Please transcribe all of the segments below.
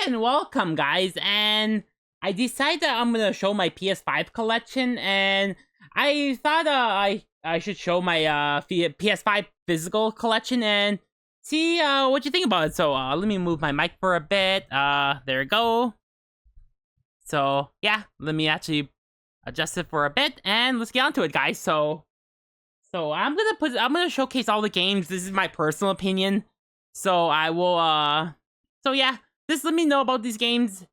and welcome, guys. And I decided that I'm gonna show my PS5 collection, and I thought I should show my PS5 physical collection and see what you think about it. So let me move my mic for a bit. There we go. So yeah, let me actually adjust it for a bit, and let's get on to it, guys. So I'm gonna showcase all the games. This is my personal opinion. So I will so yeah, just let me know about these games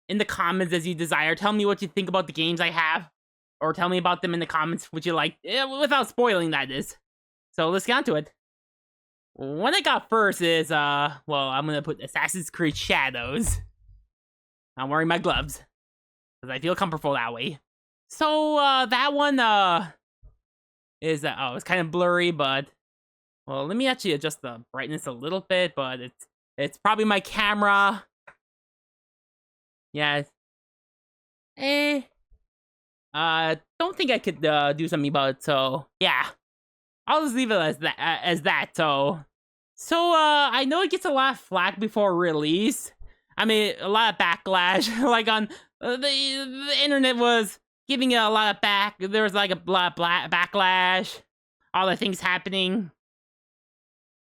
in the comments as you desire. Tell me what you think about the games I have, or tell me about them in the comments what you like, without spoiling, that is. So let's get on to it. What I got first is well, I'm gonna put Assassin's Creed Shadows. I'm wearing my gloves because I feel comfortable that way. So that one is oh, it's kind of blurry, but well, let me actually adjust the brightness a little bit, but it's probably my camera. Yeah. Don't think I could do something about it, so yeah. I'll just leave it as that. So I know it gets a lot of flack before release. I mean, a lot of backlash. Like on the internet was giving it a lot of there was like a lot of backlash, all the things happening.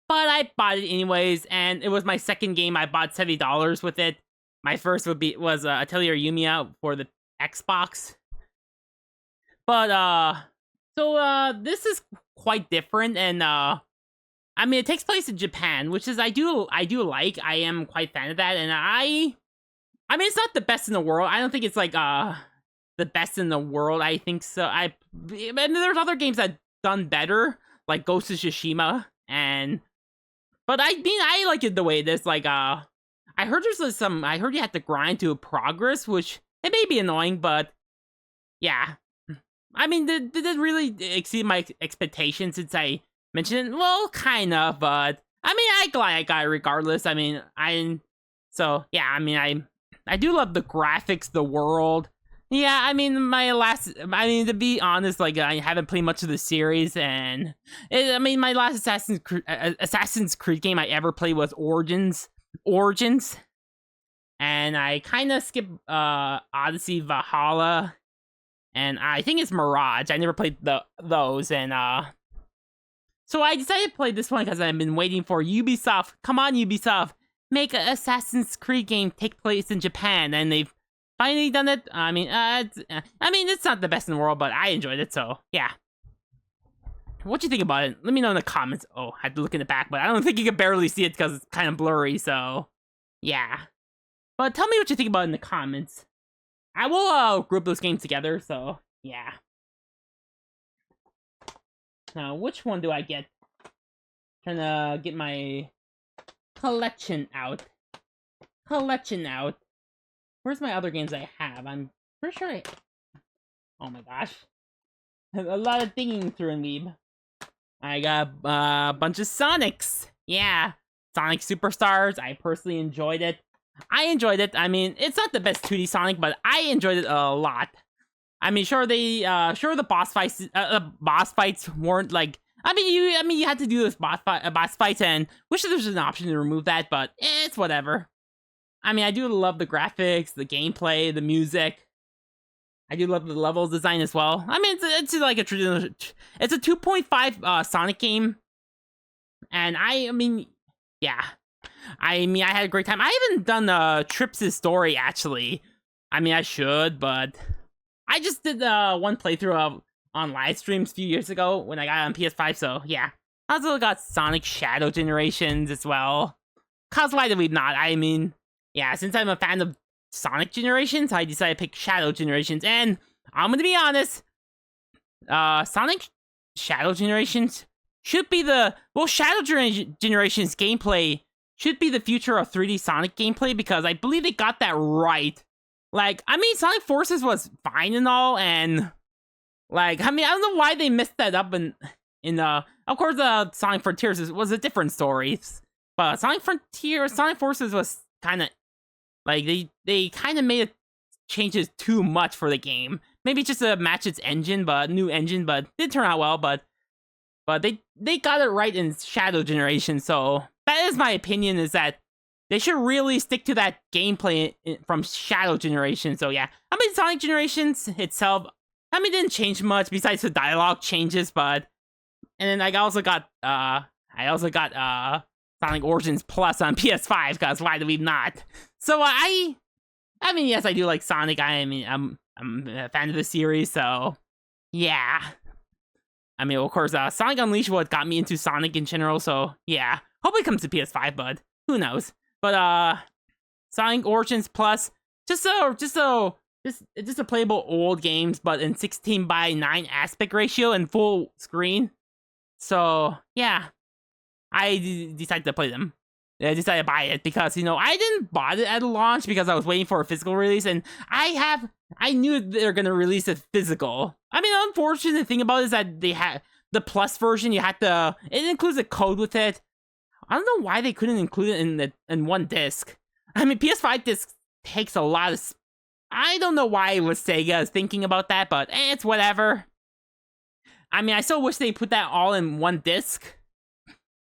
But I bought it anyways, and it was my second game. I bought $70 with it. My first was Atelier Yumiya for the Xbox. But this is quite different, and I mean, it takes place in Japan, which is I do like. I am quite fan of that, and I mean, it's not the best in the world. I don't think it's like the best in the world. I think so. And there's other games that done better, like Ghost of Tsushima, but I mean, I like it the way it is. Like I heard I heard you have to grind to progress, which it may be annoying, but yeah. I mean, did it really exceed my expectations since I mentioned it? Well, kind of, but I mean, I got it regardless. I mean, so yeah, I mean, I do love the graphics, the world. Yeah, I mean, to be honest, like, I haven't played much of the series, and I mean, my last Assassin's Creed game I ever played was Origins, and I kind of skipped Odyssey, Valhalla, and I think it's Mirage. I never played those, and so I decided to play this one because I've been waiting for Ubisoft. Come on, Ubisoft, make an Assassin's Creed game take place in Japan, and they've finally done it. I mean, it's not the best in the world, but I enjoyed it, so yeah. What you think about it? Let me know in the comments. Oh, I had to look in the back, but I don't think you can barely see it because it's kind of blurry, so yeah. But tell me what you think about it in the comments. I will group those games together, so yeah. Now, which one do I get? Trying to get my collection out. Where's my other games I have? I'm pretty sure oh my gosh. A lot of digging through me. I got a bunch of Sonics. Yeah. Sonic Superstars. I personally enjoyed it. I mean, it's not the best 2D Sonic, but I enjoyed it a lot. I mean, sure the boss fights weren't like. I mean, you had to do those boss fights, and wish there was an option to remove that, but it's whatever. I mean, I do love the graphics, the gameplay, the music. I do love the level design as well. I mean, it's like a traditional. It's a 2.5 Sonic game, and I mean, yeah. I mean, I had a great time. I haven't done Trips' story, actually. I mean, I should, but I just did one playthrough on live streams a few years ago when I got it on PS5, so yeah. I also got Sonic Shadow Generations as well. Cause why did we not? I mean, yeah, since I'm a fan of Sonic Generations, I decided to pick Shadow Generations, and I'm gonna be honest, Sonic Shadow Generations should be Shadow Generations gameplay should be the future of 3D Sonic gameplay, because I believe they got that right. Like, I mean, Sonic Forces was fine and all, and like, I mean, I don't know why they messed that up in of course, Sonic Frontiers was a different story, but Sonic Forces was kind of like they kind of made it changes too much for the game. Maybe just to match its engine, new engine, but it did turn out well. But they got it right in Shadow Generation, so that is my opinion. Is that they should really stick to that gameplay from Shadow Generation. So yeah, I mean, Sonic Generations itself, I mean, it didn't change much besides the dialogue changes, but and then I also got Sonic Origins Plus on PS5 because why do we not? So I mean, yes, I do like Sonic. I mean, I'm a fan of the series, so yeah. I mean, of course, Sonic Unleashed what got me into Sonic in general, so yeah. Hopefully it comes to PS5, but who knows? But Sonic Origins Plus, just a playable old games, but in 16:9 aspect ratio and full screen. So yeah, I decided to play them. I decided to buy it because, you know, I didn't buy it at launch because I was waiting for a physical release, and I knew they're gonna release it physical. I mean, the unfortunate thing about it is that they had the Plus version. It includes a code with it. I don't know why they couldn't include it in one disc. I mean, PS5 disc takes a lot of. I don't know why it was Sega is thinking about that, but it's whatever. I mean, I still wish they put that all in one disc.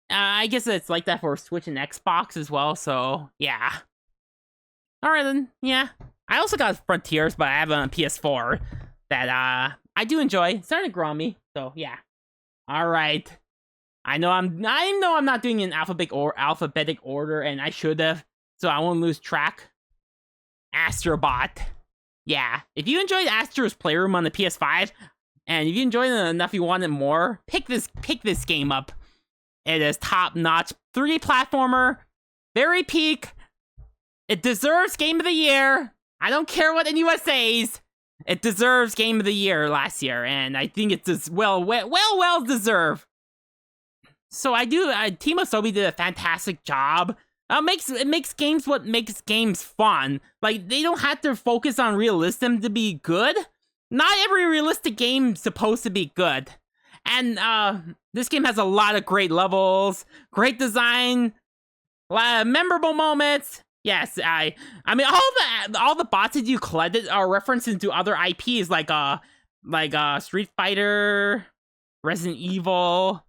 I guess it's like that for Switch and Xbox as well, so yeah. Alright then, yeah. I also got Frontiers, but I have it on PS4 that I do enjoy. It's starting to grow on me, so yeah. Alright. I know I'm not doing it in alphabetic order, and I should have, so I won't lose track. Astrobot. Yeah. If you enjoyed Astro's Playroom on the PS5, and if you enjoyed it enough you wanted more, pick this game up. It is top-notch 3D platformer, very peak. It deserves Game of the Year. I don't care what anyone says. It deserves Game of the Year last year, and I think it's well deserved. So Team Asobi did a fantastic job. It makes games what makes games fun. Like, they don't have to focus on realism to be good. Not every realistic game is supposed to be good. And this game has a lot of great levels, great design, a lot of memorable moments. Yes, I mean, all the bots that you collected are referenced to other IPs like Street Fighter, Resident Evil,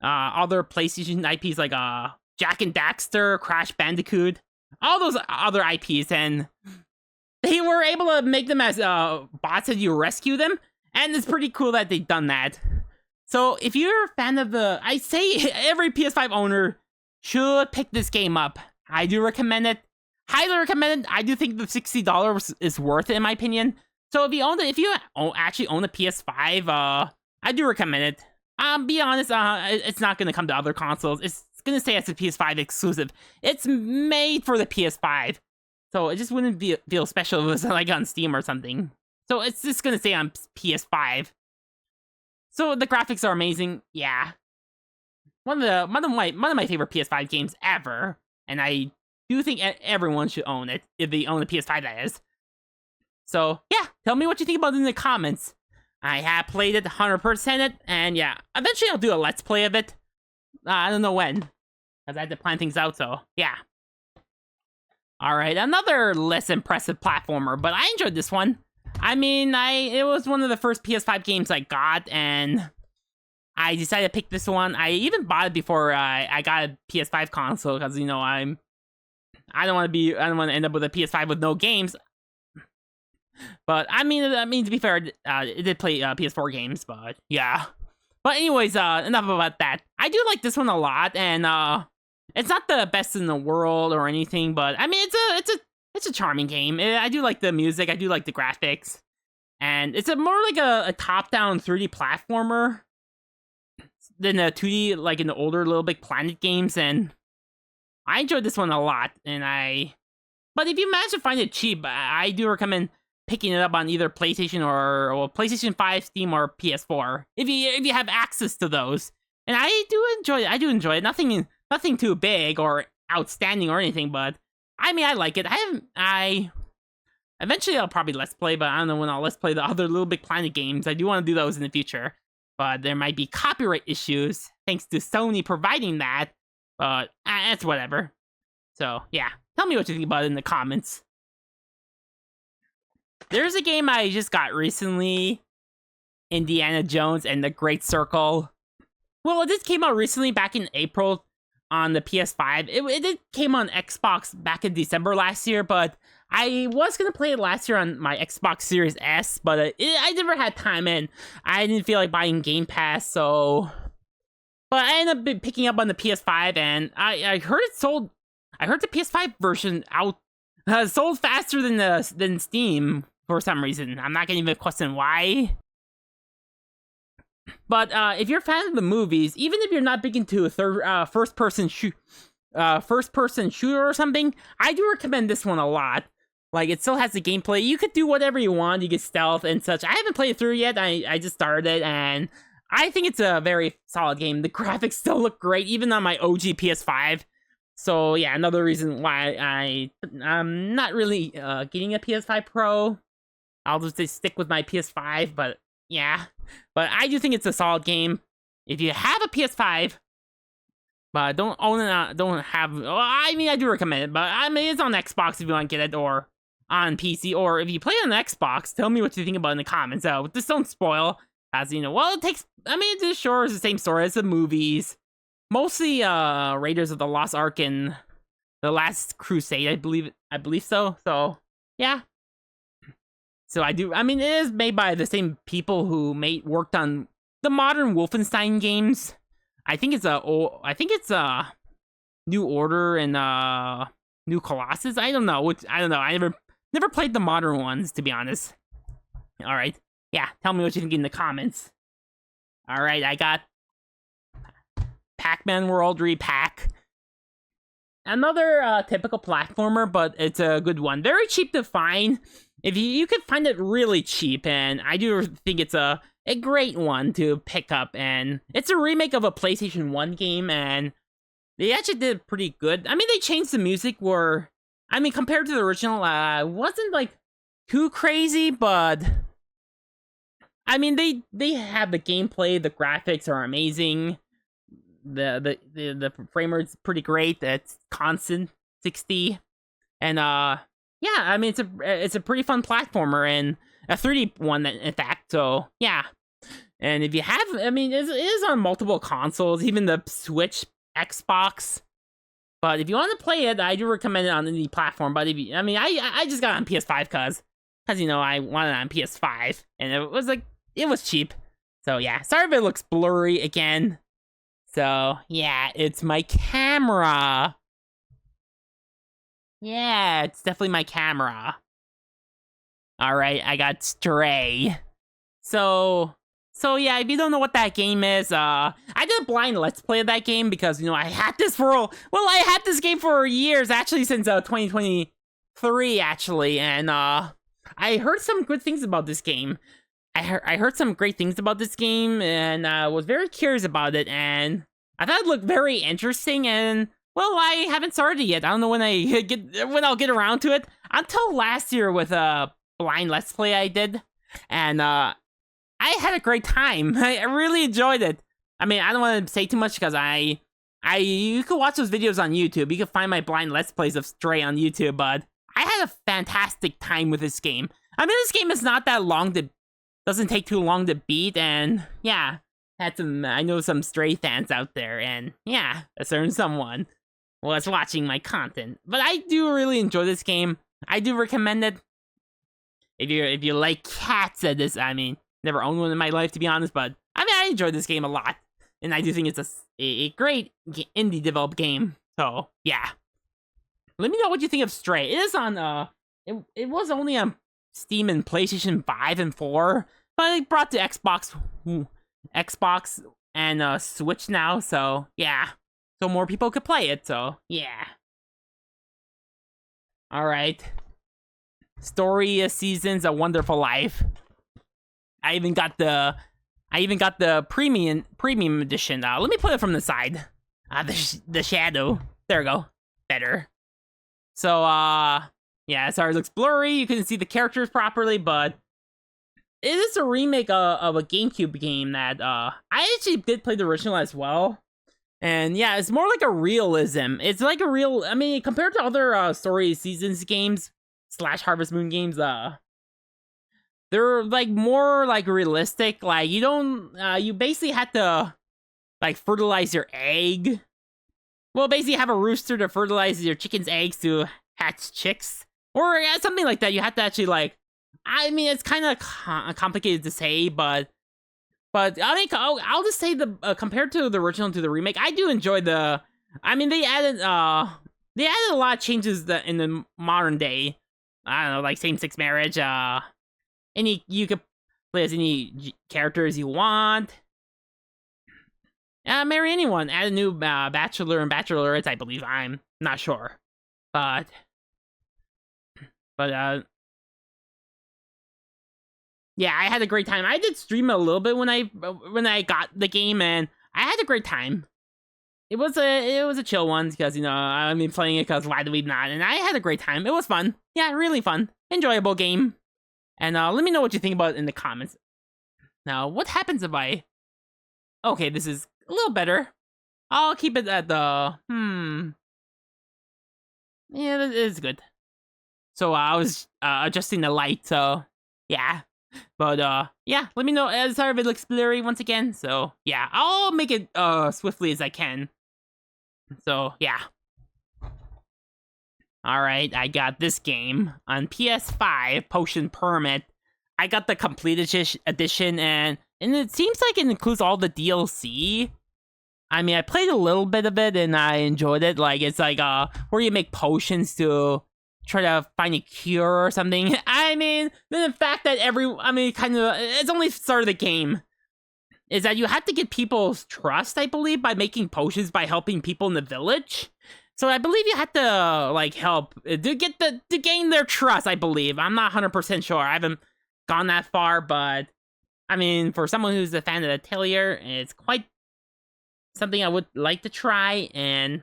other PlayStation IPs like Jak and Daxter, Crash Bandicoot, all those other IPs, and they were able to make them as bots that you rescue them, and it's pretty cool that they've done that. So if you're a fan of I say every PS5 owner should pick this game up. I do recommend it. Highly recommend it. I do think the $60 is worth it in my opinion. So if you actually own a PS5, I do recommend it. Be honest, it's not gonna come to other consoles. It's gonna stay as a PS5 exclusive. It's made for the PS5. So it just wouldn't feel special if it was like on Steam or something. So it's just gonna stay on PS5. So the graphics are amazing, yeah. One of my favorite PS5 games ever, and I do think everyone should own it if they own a PS5, that is. So yeah, tell me what you think about it in the comments. I have played it, 100% it, and yeah, eventually I'll do a let's play of it. I don't know when, because I had to plan things out. So yeah. All right, another less impressive platformer, but I enjoyed this one. I mean, it was one of the first PS5 games I got, and I decided to pick this one. I even bought it before I got a PS5 console, because, you know, I don't want to end up with a PS5 with no games. But I mean, to be fair, it did play PS4 games, but yeah. But anyways, enough about that. I do like this one a lot, and it's not the best in the world or anything, but I mean, it's a charming game. I do like the music. I do like the graphics. And it's more like a top-down 3D platformer than a 2D, like in the older Little Big Planet games. And I enjoyed this one a lot. But if you manage to find it cheap, I do recommend picking it up on either PlayStation or PlayStation 5, Steam, or PS4. If you have access to those. And I do enjoy it. Nothing too big or outstanding or anything, but I mean, I like it. Eventually I'll probably let's play, but I don't know when I'll let's play the other Little Big Planet games. I do want to do those in the future, but there might be copyright issues thanks to Sony providing that, but it's whatever. So yeah, tell me what you think about it in the comments. There's a game I just got recently, Indiana Jones and the Great Circle. Well, this came out recently back in April on the PS5. It came on Xbox back in December last year, but I was gonna play it last year on my Xbox Series S, but I never had time and I didn't feel like buying Game Pass, so. But I ended up picking up on the PS5, and I heard it sold. I heard the PS5 version out sold faster than Steam for some reason. I'm not gonna even question why. But if you're a fan of the movies, even if you're not big into a first person shooter or something, I do recommend this one a lot. Like, it still has the gameplay. You could do whatever you want. You get stealth and such. I haven't played it through yet. I just started it, and I think it's a very solid game. The graphics still look great, even on my OG PS5. So, yeah, another reason why I'm not really getting a PS5 Pro. I'll just stick with my PS5, but yeah. But I do think it's a solid game. If you have a PS5, but don't own it, don't have... Well, I mean, I do recommend it, but I mean, it's on Xbox if you want to get it, or on PC, or if you play it on Xbox, tell me what you think about it in the comments. Just don't spoil, as you know. Well, it takes... I mean, this sure is the same story as the movies. Mostly, Raiders of the Lost Ark and The Last Crusade, I believe so. So, yeah. So I mean, it is made by the same people who worked on the modern Wolfenstein games. I think it's New Order and New Colossus. I don't know. I never played the modern ones, to be honest. All right. Yeah, tell me what you think in the comments. All right, I got Pac-Man World Repack. Another typical platformer, but it's a good one. Very cheap to find. If you could find it really cheap, and I do think it's a great one to pick up, and it's a remake of a PlayStation 1 game, and they actually did pretty good. I mean, they changed the music compared to the original, wasn't like too crazy, but I mean, they have the gameplay, the graphics are amazing, the frame rate's pretty great. It's constant 60, and yeah, I mean, it's a pretty fun platformer, and a 3D one, in fact, so, yeah. And if you have, I mean, it is on multiple consoles, even the Switch, Xbox. But if you want to play it, I do recommend it on any platform. But I just got it on PS5 because you know, I wanted it on PS5, and it was cheap. So, yeah, sorry if it looks blurry again. So, yeah, it's my camera. Yeah, it's definitely my camera. Alright, I got Stray. So yeah, if you don't know what that game is, I did a blind Let's Play of that game because, you know, I had this game for years, actually, since 2023, actually, and I heard some good things about this game. I heard some great things about this game, and was very curious about it, and I thought it looked very interesting, and well, I haven't started yet. I don't know when I'll get around to it. Until last year with a blind Let's Play I did, and I had a great time. I really enjoyed it. I mean, I don't want to say too much because you can watch those videos on YouTube. You can find my blind Let's Plays of Stray on YouTube, but I had a fantastic time with this game. I mean, this game is not that long doesn't take too long to beat, and yeah, I know some Stray fans out there, and yeah, a certain someone was watching my content. But I do really enjoy this game. I do recommend it. If you like cats, I mean, never owned one in my life, to be honest, but I mean, I enjoyed this game a lot, and I do think it's a great indie developed game. So yeah, let me know what you think of Stray. It is on it was only on Steam and PlayStation 5 and 4, but it brought to Xbox and Switch now. So yeah, so more people could play it. So yeah. All right. Story Seasons: A Wonderful Life. I even got the premium edition. Let me put it from the side. The shadow. There we go. Better. So yeah, sorry, it looks blurry. You couldn't see the characters properly, but it is a remake of a GameCube game that I actually did play the original as well. And yeah, it's more like a realism. It's like a real, I mean, compared to other Story Seasons games / Harvest Moon games, they're like more like realistic. Like you basically have to like fertilize your egg well, basically have a rooster to fertilize your chicken's eggs to hatch chicks, or something like that. You have to actually like. I mean, it's kind of complicated to say, but I mean, I'll just say the compared to the original to the remake, I do enjoy the. I mean, they added a lot of changes in the modern day. I don't know, like same-sex marriage. You could play as any characters you want. Marry anyone. Add a new bachelor and bachelorettes, I believe. I'm not sure, but yeah, I had a great time. I did stream a little bit when I got the game, and I had a great time. It was a chill one because I mean playing it because why do we not? And I had a great time. It was fun. Yeah, really fun, enjoyable game. And let me know what you think about it in the comments. Now, what happens if I? Okay, this is a little better. I'll keep it at the Yeah, it is good. So I was adjusting the light. So yeah. But yeah, let me know. Sorry if it looks blurry once again. So yeah, I'll make it swiftly as I can. So yeah. Alright, I got this game on PS5, Potion Permit. I got the complete edition, and it seems like it includes all the DLC. I mean, I played a little bit of it, and I enjoyed it. Like, it's like where you make potions to try to find a cure or something. I mean, the fact that it's only started the game, is that you have to get people's trust, I believe, by making potions by helping people in the village. So I believe you have to like help to gain their trust, I believe. I'm not 100% sure. I haven't gone that far, but I mean, for someone who's a fan of the Atelier, it's quite something I would like to try. And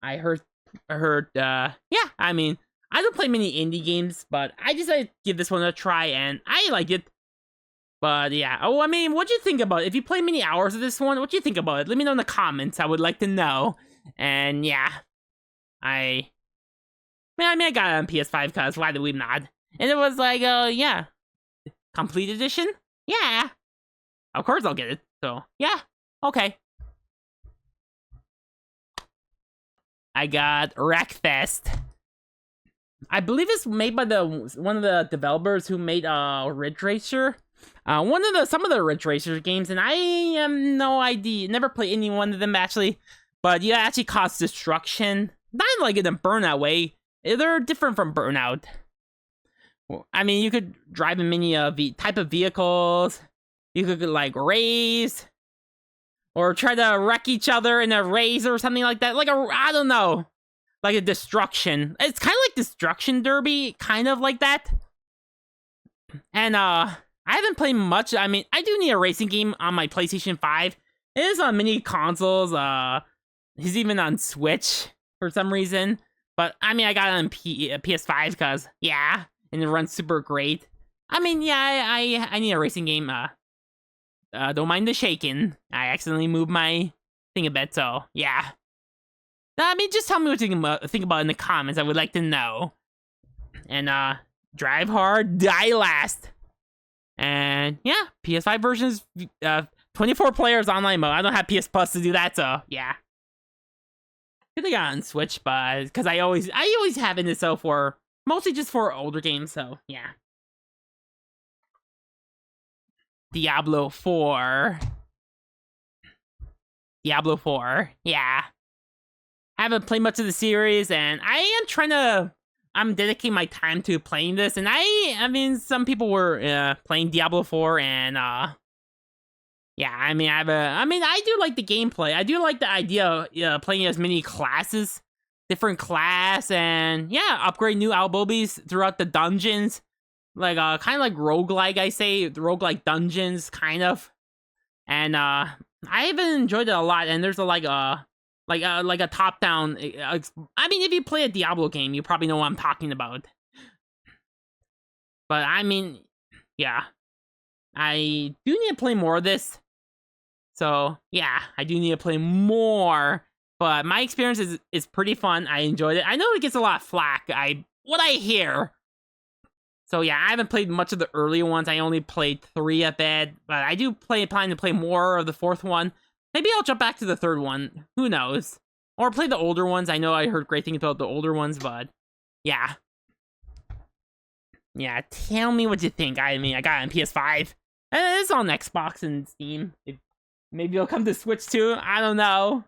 I heard yeah, I mean, I don't play many indie games, but I decided to give this one a try, and I like it. But yeah, I mean, what'd you think about it? If you play many hours of this one, what'd you think about it? Let me know in the comments. I would like to know. And yeah, I got it on PS5 because why do we not? And it was like, yeah, complete edition? Yeah, of course I'll get it. So yeah, okay. I got Wreckfest. I believe it's made by one of the developers who made Ridge Racer. Some of the Ridge Racer games, and I have no idea. Never played any one of them actually. But you actually cause destruction. Not like in a Burnout way. They're different from Burnout. I mean, you could drive in many type of vehicles. You could like race, or try to wreck each other in a race or something like that. Like I don't know, like a destruction. It's kind of like Destruction Derby, kind of like that. And I haven't played much. I mean, I do need a racing game on my PlayStation 5. It is on many consoles. He's even on Switch for some reason. But, I mean, I got it on PS5 because, yeah, and it runs super great. I mean, yeah, I need a racing game. Don't mind the shaking. I accidentally moved my thing a bit, so, yeah. I mean, just tell me what you think about in the comments. I would like to know. And, drive hard, die last. And, yeah, PS5 version is 24 players online mode. I don't have PS Plus to do that, so, yeah. I think I got on Switch, but because I always have it so for mostly just for older games, so yeah. Diablo 4, yeah. I haven't played much of the series, and I'm dedicating my time to playing this, and I mean, some people were playing Diablo 4, and yeah, I mean, I do like the gameplay. I do like the idea of playing as many classes, different class, and yeah, upgrade new albobis throughout the dungeons. Like, kind of like roguelike, I say, roguelike dungeons, kind of. And, I haven't enjoyed it a lot, and there's like a top-down, I mean, if you play a Diablo game, you probably know what I'm talking about. But, I mean, yeah. I do need to play more of this. So, yeah, I do need to play more. But my experience is pretty fun. I enjoyed it. I know it gets a lot of flack. What I hear. So, yeah, I haven't played much of the earlier ones. I only played 3 at bed. But I do plan to play more of the 4th one. Maybe I'll jump back to the 3rd one. Who knows? Or play the older ones. I know I heard great things about the older ones, but yeah. Yeah, tell me what you think. I mean, I got it on PS5. And it's on Xbox and Steam. Maybe it'll come to Switch too. I don't know.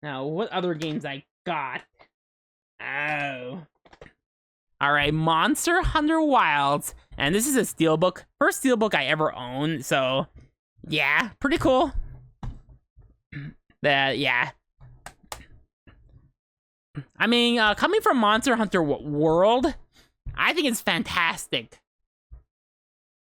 Now, what other games I got? Oh. Alright, Monster Hunter Wilds. And this is a steelbook. First steelbook I ever owned, so yeah, pretty cool. Yeah. I mean, coming from Monster Hunter World, I think it's fantastic.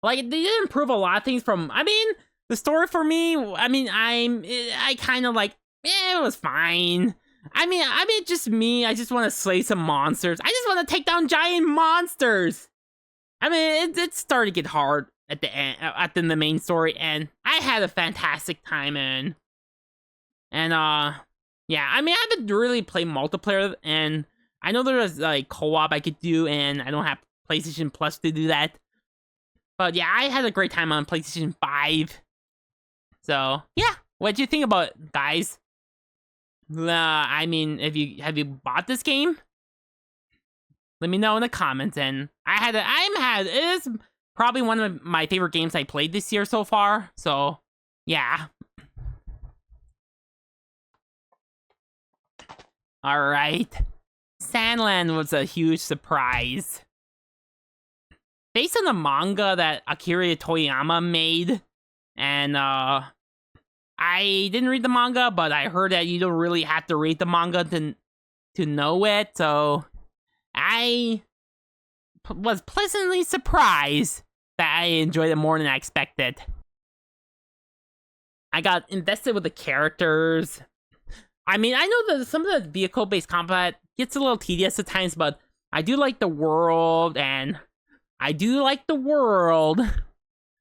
Like, they did improve a lot of things from, I mean, the story for me, I mean, I kind of like, it was fine. I mean, just me, I just want to slay some monsters. I just want to take down giant monsters. I mean, it started to get hard at the end, the main story, and I had a fantastic time in. And, yeah, I mean, I haven't really played multiplayer, and I know there's, like, co-op I could do, and I don't have PlayStation Plus to do that. But, yeah, I had a great time on PlayStation 5. So, yeah, what'd you think about it, guys? I mean, have you bought this game? Let me know in the comments, and it is probably one of my favorite games I played this year so far, so, yeah. Alright. Sandland was a huge surprise. Based on the manga that Akira Toriyama made, and, I didn't read the manga, but I heard that you don't really have to read the manga to know it, so I was pleasantly surprised that I enjoyed it more than I expected. I got invested with the characters. I mean, I know that some of the vehicle-based combat gets a little tedious at times, but I do like the world, and I do like the world.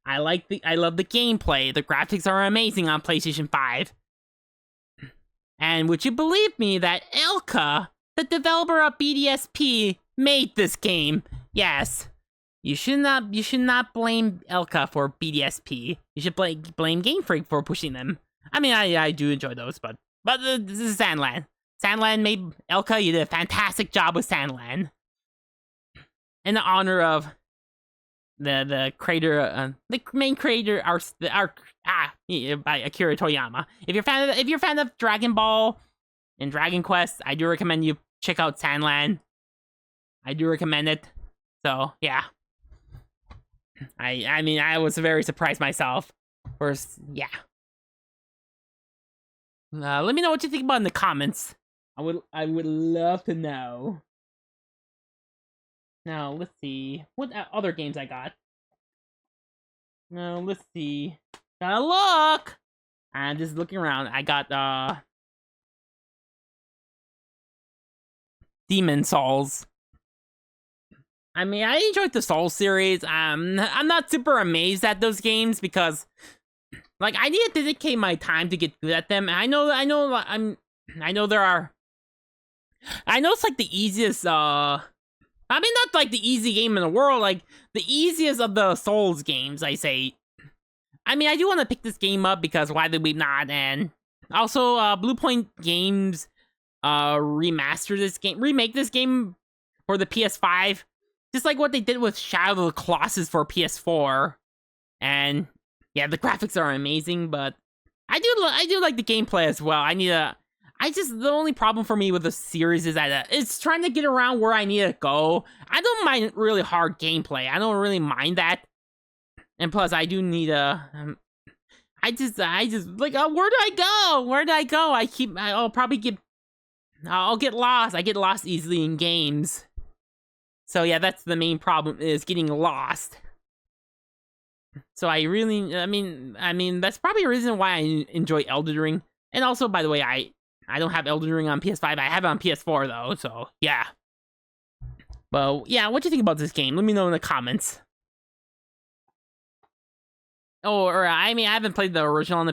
I love the gameplay. The graphics are amazing on PlayStation 5. And would you believe me that Elka, the developer of BDSP, made this game? Yes. You should not blame Elka for BDSP. You should blame Game Freak for pushing them. I mean, I do enjoy those, but this is Sandland. Sandland made Elka. You did a fantastic job with Sandland. In the honor of the creator, the main creator, by Akira Toriyama. If you're a fan of Dragon Ball and Dragon Quest, I do recommend you check out Sandland. I do recommend it. So yeah, I mean, I was very surprised myself. First, yeah. Let me know what you think about in the comments. I would love to know. Now, let's see. What other games I got? Now, let's see. Gotta look! I'm just looking around. I got, Demon Souls. I mean, I enjoyed the Souls series. I'm not super amazed at those games because, like, I need to dedicate my time to get good at them. And I know it's like the easiest, I mean, not like the easy game in the world, like the easiest of the Souls games, I say. I mean, I do want to pick this game up because why did we not? And also, Blue Point Games remake this game for the PS5, just like what they did with Shadow of the Colossus for PS4. And yeah, the graphics are amazing, but I do like the gameplay as well. The only problem for me with the series is that it's trying to get around where I need to go. I don't mind really hard gameplay. I don't really mind that. And plus, I do need a... where do I go? Where do I go? I'll get lost. I get lost easily in games. So yeah, that's the main problem, is getting lost. So I mean, that's probably a reason why I enjoy Elden Ring. And also, by the way, I don't have Elden Ring on PS5. I have it on PS4, though, so, yeah. But, yeah, what do you think about this game? Let me know in the comments. I haven't played the original on the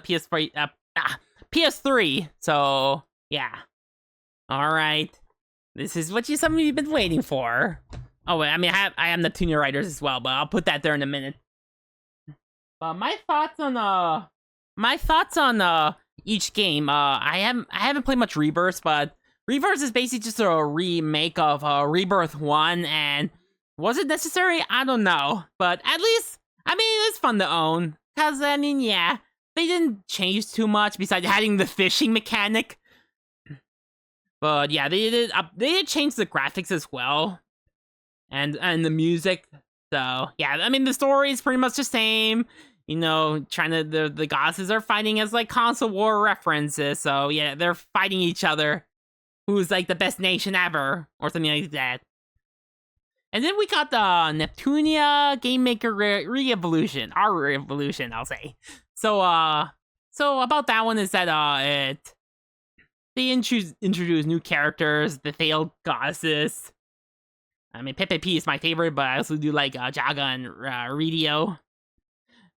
PS3, so, yeah. Alright. This is what some of you have been waiting for. Oh, wait, I am the Tuner Writers as well, but I'll put that there in a minute. My thoughts on each game. I haven't played much Rebirth, but Rebirth is basically just a remake of Rebirth 1, and was it necessary? I don't know, but at least, I mean, it's fun to own, cause I mean, yeah, they didn't change too much besides adding the fishing mechanic. But yeah, they did change the graphics as well, and the music. So yeah, I mean the story is pretty much the same. You know, trying to the goddesses are fighting as like console war references. So yeah, they're fighting each other. Who's like the best nation ever, or something like that. And then we got the Neptunia Game Maker Re-Evolution, our Re-Evolution, I'll say. So so about that one is that they introduce new characters, the failed goddesses. I mean, Pepe P is my favorite, but I also do like Jaga and Ridio.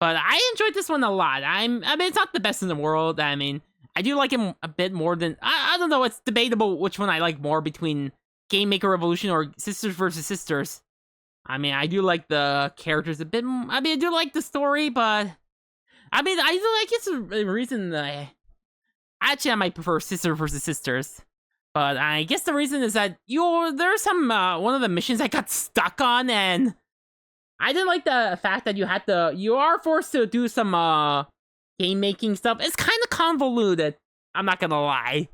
But I enjoyed this one a lot. I mean, it's not the best in the world. I mean, I do like him a bit more than... I don't know, it's debatable which one I like more between Game Maker Revolution or Sisters vs. Sisters. I mean, I do like the characters a bit... I mean, I do like the story, but... I mean, I guess the reason that actually, I might prefer Sister vs. Sisters. But I guess the reason is that there's some one of the missions I got stuck on, and I didn't like the fact that you are forced to do some game making stuff. It's kind of convoluted. I'm not gonna lie.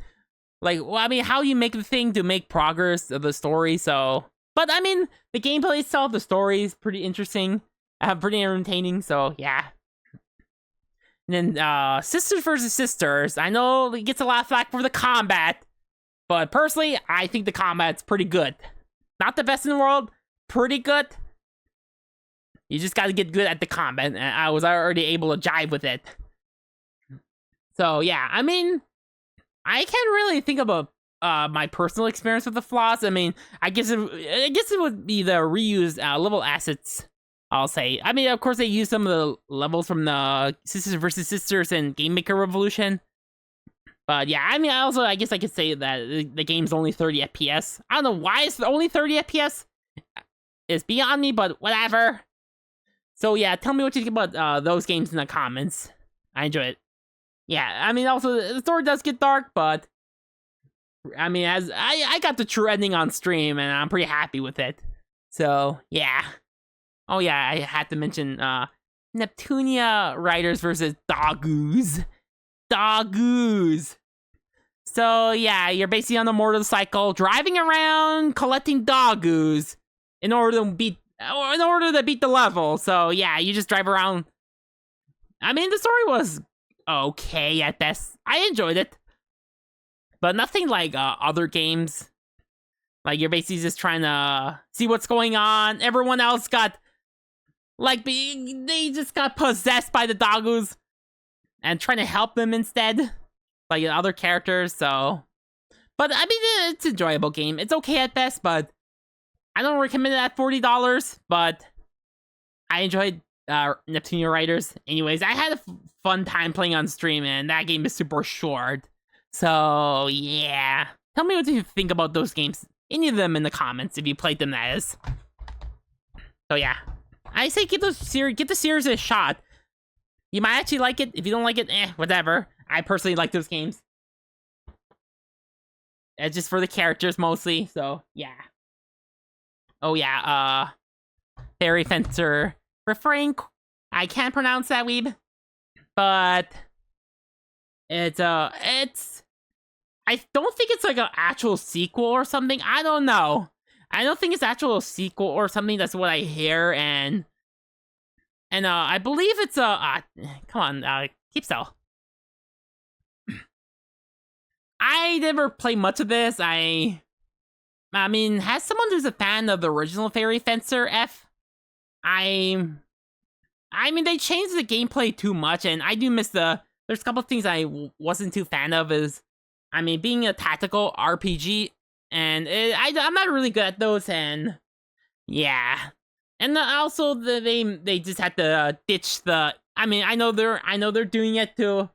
Like, well, I mean, how you make the thing to make progress of the story. So, but I mean, the gameplay itself, the story is pretty interesting, pretty entertaining. So yeah. And then Sisters vs. Sisters. I know it gets a lot of flack for the combat. But personally, I think the combat's pretty good. Not the best in the world, pretty good. You just gotta get good at the combat, and I was already able to jive with it. So yeah, I mean, I can't really think about my personal experience with the flaws. I mean, I guess it would be the reused level assets, I'll say. I mean, of course, they use some of the levels from the Sisters vs. Sisters and Game Maker Revolution. But yeah, I mean, I guess I could say that the game's only 30 FPS. I don't know why it's only 30 FPS. It's beyond me, but whatever. So yeah, tell me what you think about those games in the comments. I enjoy it. Yeah, I mean, also, the story does get dark, but... I mean, as I got the true ending on stream, and I'm pretty happy with it. So, yeah. Oh yeah, I had to mention Neptunia Riders versus Dogoos. Dogoos. So yeah, you're basically on a motorcycle driving around collecting dogoos in order to beat the level. So yeah, you just drive around. I mean, the story was okay at best. I enjoyed it, but nothing like other games. Like, you're basically just trying to see what's going on. Everyone else got they just got possessed by the dogoos and trying to help them instead, like other characters. So, but I mean, it's an enjoyable game. It's okay at best, but I don't recommend it at $40. But I enjoyed Neptunia Riders. Anyways, I had a fun time playing on stream, and that game is super short. So yeah, tell me what you think about those games. Any of them in the comments if you played them, that is. So yeah, I say give the series a shot. You might actually like it. If you don't like it, whatever. I personally like those games. It's just for the characters mostly, so yeah. Oh yeah, Fairy Fencer Refrain. I can't pronounce that, weeb. But it's I don't think it's like an actual sequel or something. I don't know. I don't think it's actual sequel or something. That's what I hear, and I believe it's a come on, keep still. I never played much of this. I mean, has someone who's a fan of the original Fairy Fencer F? I mean, they changed the gameplay too much, and I do miss there's a couple of things I wasn't too fan of. Is, I mean, being a tactical RPG, and I'm not really good at those, and yeah. And also, they just had to ditch the. I mean, I know they're doing it to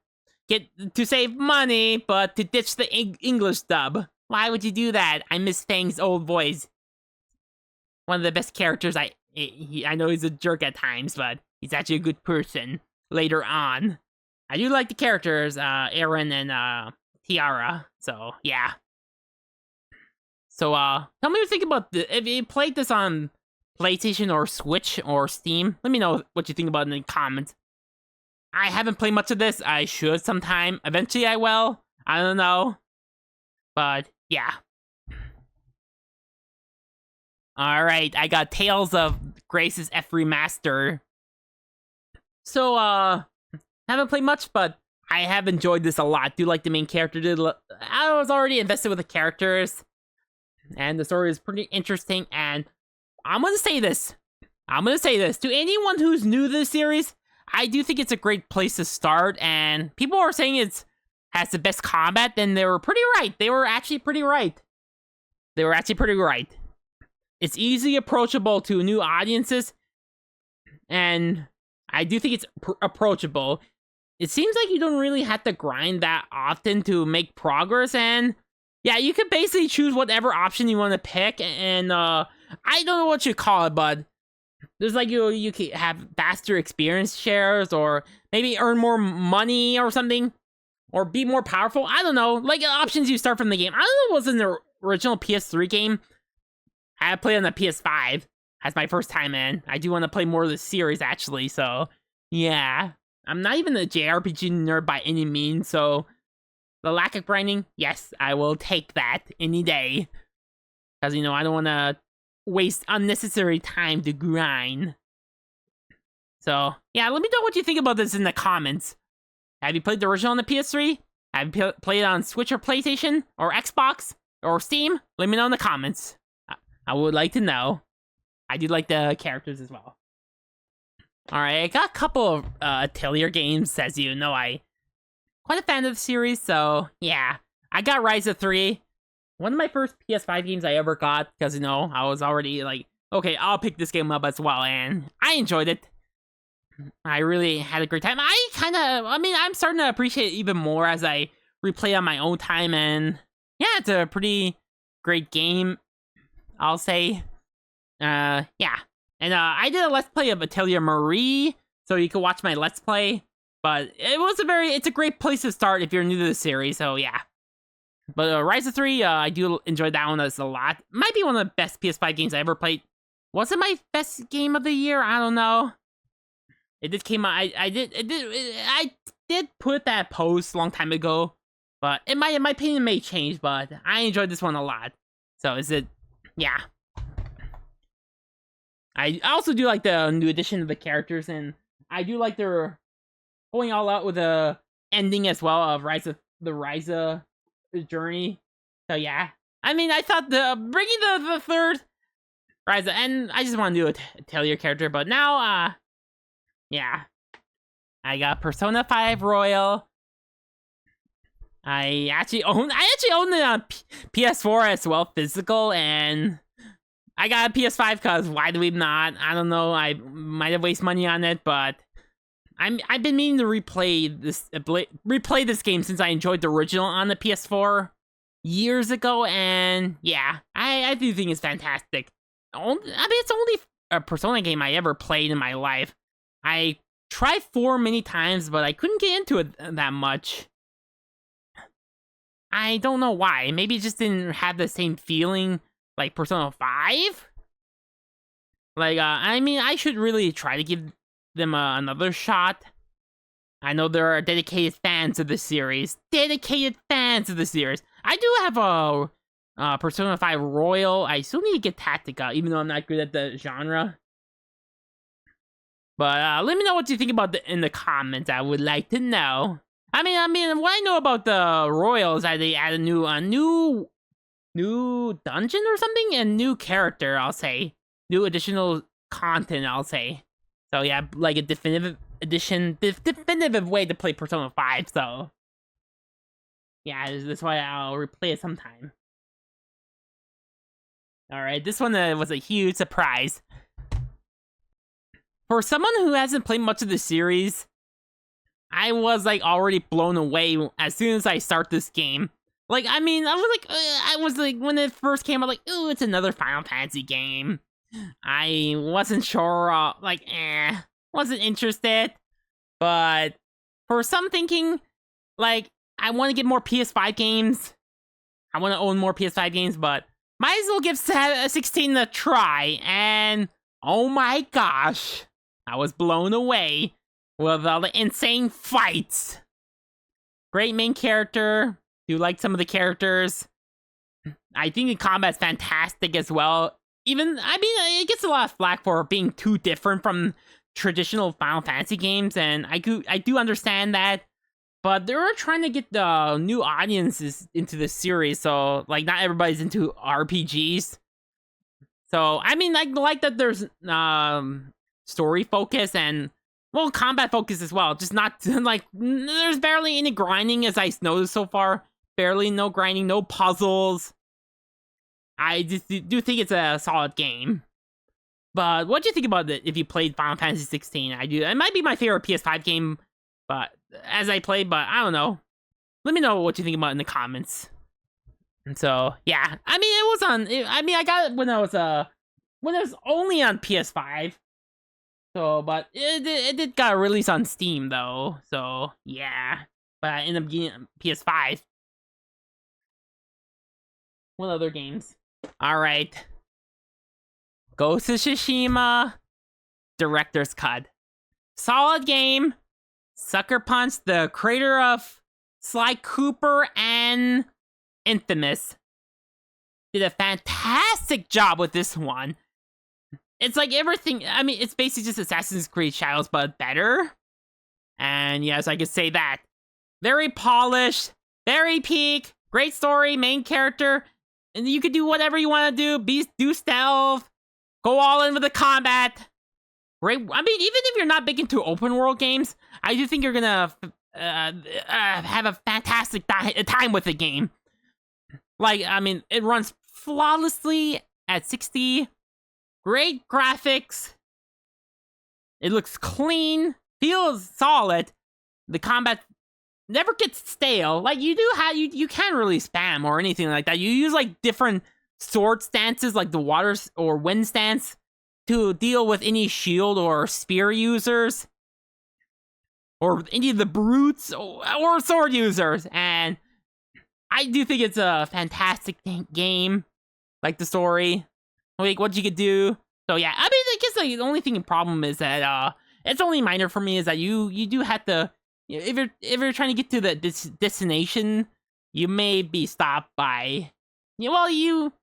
save money, but to ditch the English dub. Why would you do that? I miss Fang's old voice. One of the best characters. I know he's a jerk at times, but he's actually a good person later on. I do like the characters, Aaron and Tiara. So yeah. So tell me what you think about if you played this on PlayStation or Switch or Steam. Let me know what you think about it in the comments. I haven't played much of this. I should sometime. Eventually I will. I don't know. But yeah. Alright, I got Tales of Grace's F Remaster. So, haven't played much, but I have enjoyed this a lot. Do like the main character. I was already invested with the characters. And the story is pretty interesting. And I'm gonna say this. To anyone who's new to this series, I do think it's a great place to start. And people are saying has the best combat, then they were pretty right. They were actually pretty right. It's easily approachable to new audiences, and I do think it's approachable. It seems like you don't really have to grind that often to make progress, and yeah, you could basically choose whatever option you want to pick, and I don't know what you call it, but there's like you can have faster experience shares, or maybe earn more money or something, or be more powerful. I don't know, like options you start from the game. I don't know what was in the original PS3 game. I played on the PS5 as my first time in. I do want to play more of the series, actually, so yeah. I'm not even a JRPG nerd by any means, so the lack of grinding, yes, I will take that any day. Because, you know, I don't want to waste unnecessary time to grind. So, yeah, let me know what you think about this in the comments. Have you played the original on the PS3? Have you played it on Switch or PlayStation or Xbox or Steam? Let me know in the comments. I would like to know. I do like the characters as well. Alright, I got a couple of Atelier games, as you know. I quite a fan of the series, so yeah. I got Rise of 3. One of my first PS5 games I ever got, because, you know, I was already like, okay, I'll pick this game up as well, and I enjoyed it. I really had a great time. I'm starting to appreciate it even more as I replay on my own time, and yeah, it's a pretty great game, I'll say. Yeah. And I did a Let's Play of Atelier Marie, so you can watch my Let's Play. But it's a great place to start if you're new to the series, so yeah. But Rise of 3, I do enjoy that one a lot. Might be one of the best PS5 games I ever played. Was it my best game of the year? I don't know. It did came out. I did put that post a long time ago, but my opinion may change. But I enjoyed this one a lot. So yeah. I also do like the new addition of the characters, and I do like their going all out with the ending as well of Ryza journey. So yeah, I mean, I thought bringing the third Ryza, and I just want to do a Atelier character, but now yeah, I got Persona 5 Royal. I actually own it on PS4 as well, physical, and I got a PS5 because why do we not? I don't know. I might have wasted money on it, but I've been meaning to replay this game since I enjoyed the original on the PS4 years ago, and yeah, I do think it's fantastic. I mean, it's only a Persona game I ever played in my life. I tried 4 many times, but I couldn't get into it that much. I don't know why. Maybe it just didn't have the same feeling like Persona 5? Like, I mean, I should really try to give them another shot. I know there are dedicated fans of the series. I do have a Persona 5 Royal. I still need to get Tactica, even though I'm not good at the genre. But let me know what you think about in the comments. I would like to know. I mean, what I know about the Royal is that they add a new dungeon or something, and new character, I'll say. New additional content, I'll say. So yeah, like a definitive way to play Persona 5, so yeah, that's why I'll replay it sometime. Alright, this one was a huge surprise. For someone who hasn't played much of the series, I was like already blown away as soon as I start this game. Like, I mean, I was like, when it first came out, like, ooh, it's another Final Fantasy game. I wasn't sure, wasn't interested. But for some thinking, like, I want to get more PS5 games. I want to own more PS5 games, but might as well give 16 a try. And oh my gosh, I was blown away with all the insane fights. Great main character. Do like some of the characters. I think the combat's fantastic as well. Even, I mean, it gets a lot of flack for being too different from traditional Final Fantasy games, and I do understand that. But they're trying to get the new audiences into the series, so like not everybody's into RPGs. So I mean, like that there's story focus and well combat focus as well. Just not like there's barely any grinding as I noticed so far. Barely no grinding, no puzzles. I just do think it's a solid game. But what do you think about it if you played Final Fantasy 16? I do. It might be my favorite PS5 game, but as I played, but I don't know. Let me know what you think about it in the comments. And so, yeah. I mean, it was on. I mean, I got it when it was only on PS5. So, but it did got a release on Steam though. So, yeah. But I ended up getting PS5. What other games? All right. Ghost of Tsushima Director's Cut. Solid game. Sucker Punch, the creator of Sly Cooper and Infamous, did a fantastic job with this one. It's like everything. I mean, it's basically just Assassin's Creed Shadows, but better. And yes, I could say that. Very polished, very peak, great story, main character. And you could do whatever you want to do. Do stealth. Go all in with the combat. Great. I mean, even if you're not big into open world games, I do think you're gonna have a fantastic time with the game. Like, I mean, it runs flawlessly at 60. Great graphics. It looks clean. Feels solid. The combat never gets stale. Like, you do have, you can't really spam or anything like that. You use, like, different sword stances, like the water or wind stance, to deal with any shield or spear users. Or any of the brutes or sword users. And I do think it's a fantastic game. Like the story. Like what you could do. So yeah, I mean, I guess like, the only problem is that it's only minor for me is that you do have to, if you're trying to get to the destination, you may be stopped by, things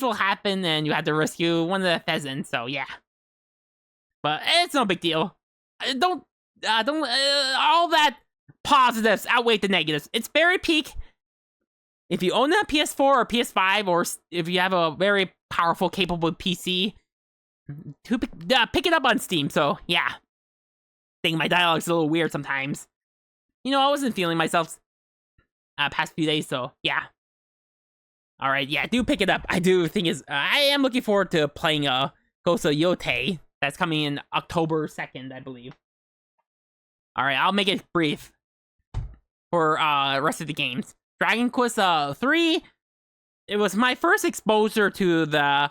will happen and you have to rescue one of the pheasants. So yeah, but it's no big deal. Don't all that positives outweigh the negatives. It's very peak. If you own a PS4 or PS5, or if you have a very powerful, capable PC, pick it up on Steam. So yeah, I think my dialogue's a little weird sometimes. I wasn't feeling myself past few days. So yeah. All right, yeah, do pick it up. I do think I am looking forward to playing Ghost of Yotei. That's coming in October 2nd, I believe. All right, I'll make it brief for rest of the games. Dragon Quest 3. It was my first exposure to the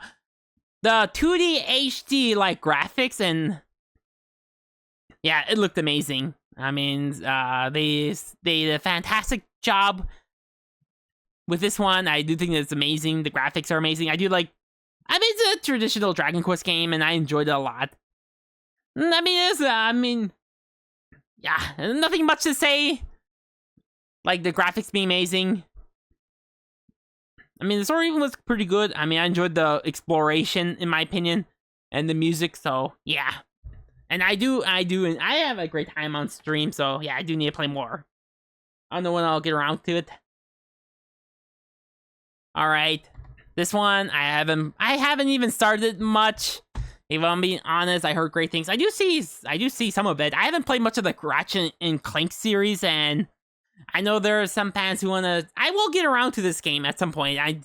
2D HD like graphics, and yeah, it looked amazing. I mean, they did a fantastic job with this one. I do think it's amazing. The graphics are amazing. It's a traditional Dragon Quest game, and I enjoyed it a lot. Yeah, nothing much to say. Like, the graphics being amazing. I mean, the story even was pretty good. I mean, I enjoyed the exploration, in my opinion, and the music, so, yeah. And I have a great time on stream, so, yeah, I do need to play more. I don't know when I'll get around to it. Alright. This one, I haven't even started much. If I'm being honest, I heard great things. I do see some of it. I haven't played much of the Ratchet and Clank series, and I know there are some fans who wanna. I will get around to this game at some point. I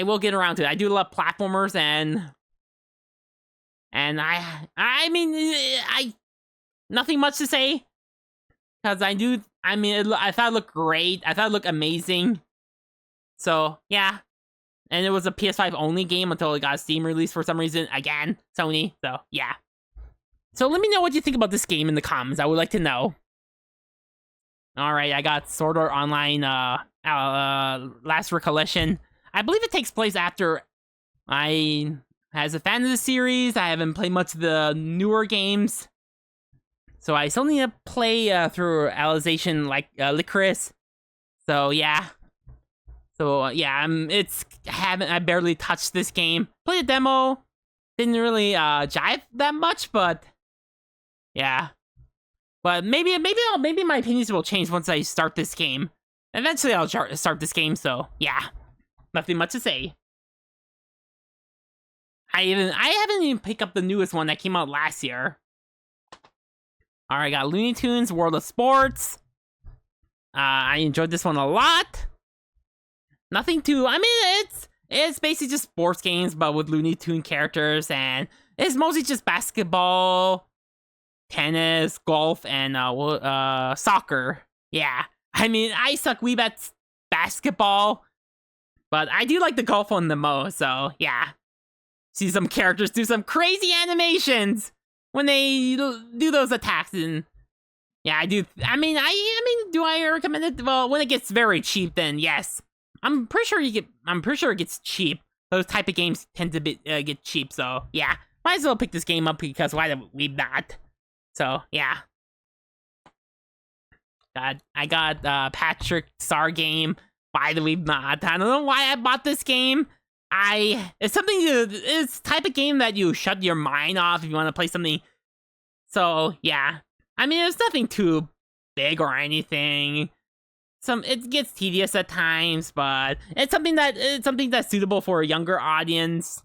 will get around to it. I do love platformers, and I nothing much to say, because I thought it looked great. I thought it looked amazing. So yeah. And it was a PS5 only game until it got a Steam release for some reason. Again, Sony. So, yeah. So let me know what you think about this game in the comments. I would like to know. Alright, I got Sword Art Online, Last Recollection. I believe it takes place after as a fan of the series, I haven't played much of the newer games. So I still need to play through Alicization like Licorice. So yeah. So yeah, I barely touched this game. Played a demo. Didn't really jive that much, but yeah. But maybe my opinions will change once I start this game. Eventually I'll start this game, so yeah. Nothing much to say. I haven't even picked up the newest one that came out last year. Alright, got Looney Tunes, World of Sports. I enjoyed this one a lot. Nothing too, I mean, it's basically just sports games, but with Looney Tune characters, and it's mostly just basketball, tennis, golf, and soccer. Yeah, I mean, I suck weeb at basketball, but I do like the golf one the most, so yeah. See some characters do some crazy animations when they do those attacks, and yeah, I do. I mean, do I recommend it? Well, when it gets very cheap, then yes. I'm pretty sure it gets cheap. Those type of games tend to get cheap, so yeah. Might as well pick this game up because why would we not? So yeah. I got Patrick Star game. Why do we not? I don't know why I bought this game. It's type of game that you shut your mind off if you want to play something. So yeah, I mean, it's nothing too big or anything. It gets tedious at times, but it's something that's suitable for a younger audience.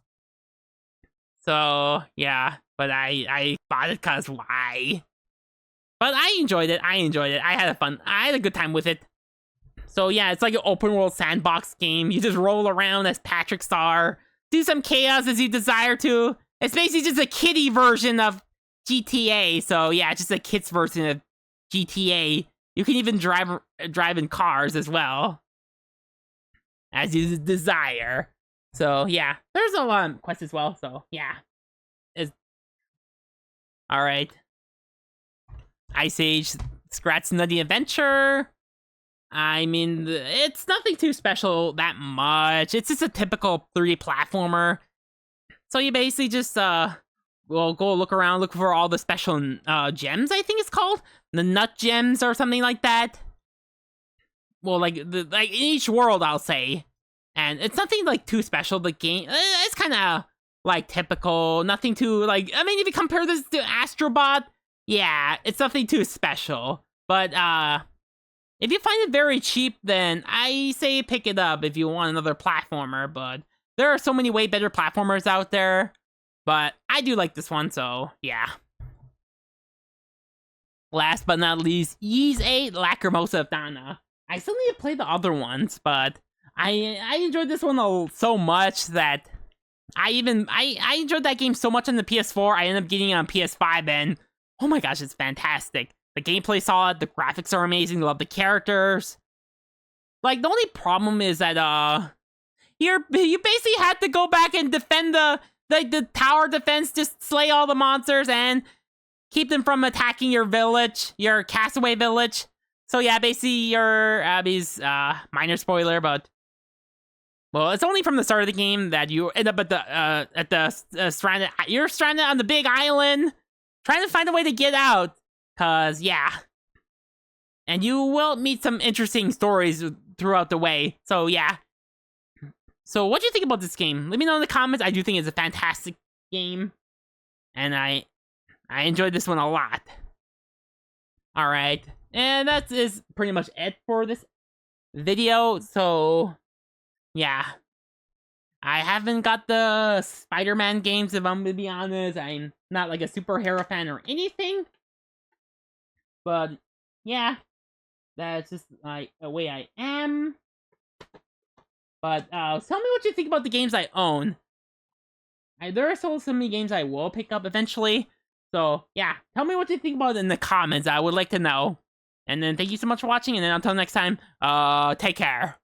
So yeah, but I bought it cause why? But I enjoyed it. I had a good time with it. So yeah, it's like an open world sandbox game. You just roll around as Patrick Star, do some chaos as you desire to. It's basically just a kiddie version of GTA. So yeah, just a kid's version of GTA. You can even drive in cars as well, as you desire. So yeah, there's a lot of quests as well. So yeah, all right. Ice Age Scratch Nutty Adventure. I mean, it's nothing too special that much. It's just a typical 3D platformer. So you basically just well, go look around, look for all the special gems, I think it's called. The nut gems or something like that. Well, like in each world, I'll say. And it's nothing like too special. The game, it's kind of like typical. Nothing too like. I mean, if you compare this to Astrobot, yeah, it's nothing too special. But if you find it very cheap, then I say pick it up if you want another platformer. But there are so many way better platformers out there. But I do like this one, so yeah. Last but not least, Ys 8 Lacrimosa of Dana. I still need to play the other ones, but I enjoyed this one so much that I enjoyed that game so much on the PS4, I ended up getting it on PS5, and oh my gosh, it's fantastic. The gameplay's solid, the graphics are amazing, love the characters. Like, the only problem is that, you basically had to go back and defend the tower defense, just slay all the monsters and keep them from attacking your village, your castaway village. So yeah, basically your Abby's minor spoiler, but well, it's only from the start of the game that you end up at the stranded. You're stranded on the big island, trying to find a way to get out. Cause yeah, and you will meet some interesting stories throughout the way. So yeah. So what do you think about this game? Let me know in the comments. I do think it's a fantastic game, and I enjoyed this one a lot. All right, and that is pretty much it for this video. So yeah, I haven't got the Spider-Man games, if I'm gonna be honest. I'm not like a superhero fan or anything, but yeah, that's just like the way I am. But tell me what you think about the games I own. There are still so many games I will pick up eventually. So yeah, tell me what you think about it in the comments. I would like to know. And then thank you so much for watching. And then until next time, take care.